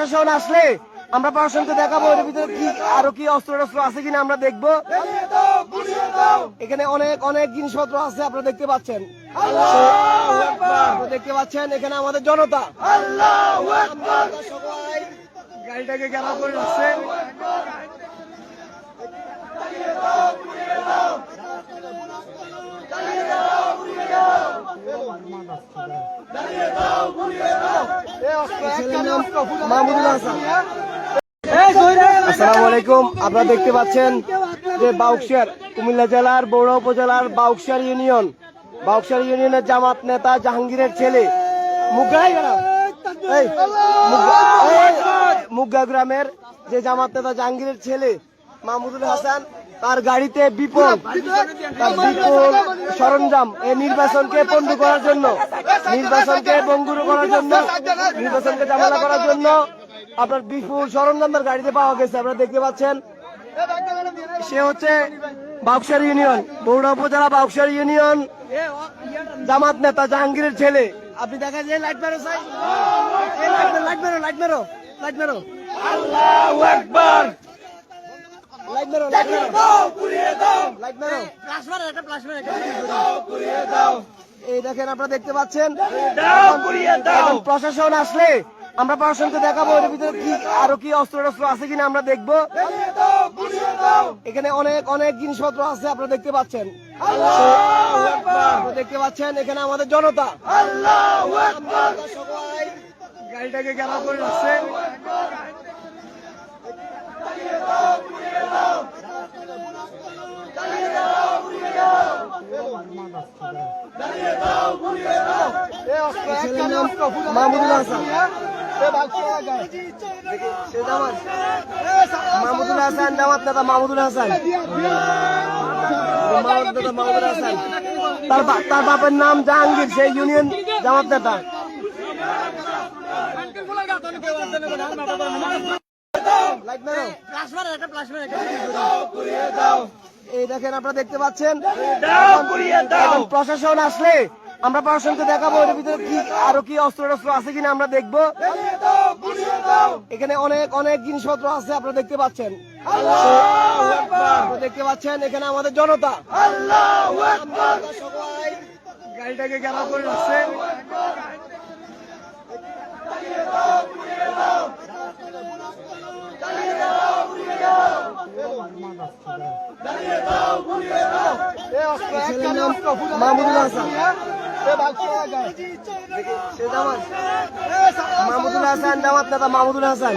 প্রশাসন আসলে আমরা প্রশাসনকে দেখাবো এর ভিতরে কি আরো কি অস্ত্র আছে কিনা আমরা দেখবো। এখানে অনেক অনেক জিনিসপত্র আছে, আপনারা দেখতে পাচ্ছেন। দেখতে পাচ্ছেন এখানে আমাদের জনতা সবাই গাড়িটাকে ঘেরাও করে রাখছে। মাহমুদুল হাসান, আসসালামু আলাইকুম। আপনারা দেখতে পাচ্ছেন যে বাউকশিয়ার কুমিল্লা জেলার বড়ুয়া উপজেলার বাউকশিয়ার ইউনিয়নের জামাত নেতা জাহাঙ্গীরের ছেলে মুগা গ্রামের যে জামাত নেতা জাহাঙ্গীরের ছেলে মাহমুদুল হাসান, তার গাড়িতে বিপুল সরঞ্জাম এই নির্বাচনকে পণ্ড করার জন্য, নির্বাচনকে ভঙ্গুর করার জন্য, নির্বাচনকে ঝামেলা করার জন্য আপনার বিপুল সরঞ্জাম তার গাড়িতে পাওয়া গেছে। আপনারা দেখতে পাচ্ছেন সে হচ্ছে বাউকশিয়ার ইউনিয়ন, বড়ুয়া উপজেলা বাউকশিয়ার ইউনিয়ন জামাত নেতা জাহাঙ্গীরের ছেলে। আপনি দেখা যায় লাইট মেরো, লাইট মেরো আল্লাহু আকবার, লাইট মেরো, এই দেখেন আপনারা দেখতে পাচ্ছেন। প্রশাসন আসলে আমরা প্রশাসনকে দেখাবো এর ভিতরে কি আরো কি অস্ত্র আছে কিনা আমরা দেখবো। এখানে অনেক অনেক জিনিসপত্র আছে, আপনারা দেখতে পাচ্ছেন। দেখতে পাচ্ছেন এখানে আমাদের জনতা সবাই গাড়িটাকে ঘেরাও করে রাখছে। মাহমুদুল হাসান, মাহমুদুল হাসান জামাত নেতা মাহমুদুল হাসান, তার বাপের নাম জাহাঙ্গীর, সেই ইউনিয়ন জামাত নেতা। এই দেখেন আপনারা দেখতে পাচ্ছেন। প্রশাসন আসলে আমরা প্রশাসনকে দেখাবো এর ভিতরে কি আরো কি অস্ত্র আছে কিনা আমরা দেখবো। এখানে অনেক অনেক জিনিসপত্র আছে, আপনারা দেখতে পাচ্ছেন। দেখতে পাচ্ছেন এখানে আমাদের জনতা সবাই গাড়িটাকে ঘেরাও করে রাখছে। মাহমুদুল হাসান, মাহমুদুল হাসান জামাত নেতা মাহমুদুল হাসান।